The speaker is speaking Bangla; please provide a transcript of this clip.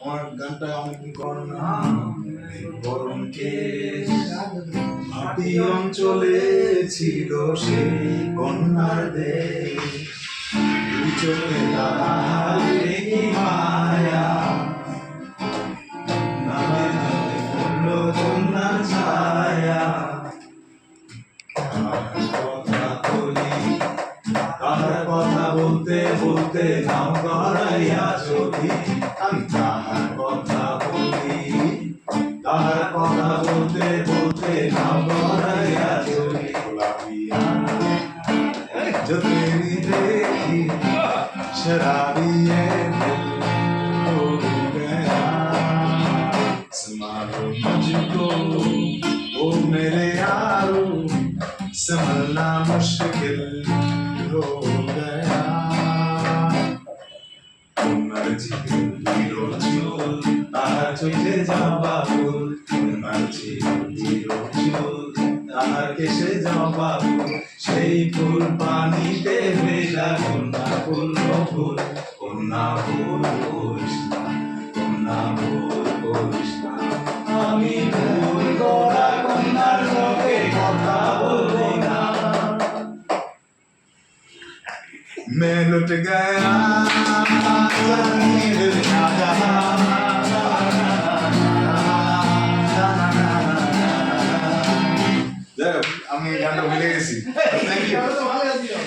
আমার গানটা অনেক করোনা গরম কেশ মাটি অঞ্চলে ছিল সেই কন্যার দেশ দুই চোখে তাহারে কি মায়া নামে নামে পড়লো কন্যার ছায়া কথা বলি তার কথা বলতে বলতে নাম করাইয়া চলি আমি তাহার কথা বলি তাহার কথা বলতে বলতে নাম করাইয়া চলি গোলাপিয়া যতই দেখি शराबी है दिल हो गया संभालो मुझको ओ मेरे यारो संभलना मुश्किल हो गया मर्जी हीरो चोल तार चुके जावा फूल मर्जी हीरो चोल तार केशे जावा फूल সেই ফুল পানিতে ভেজা কন্যা ফুল ফুল কন্যা ফুল করিস না কন্যা ফুল করিস না আমি ফুল করা কন্যার লোকে কথা বলবো না मैं लुट गया আমি গানটা ভুলে গেছি। Thank you.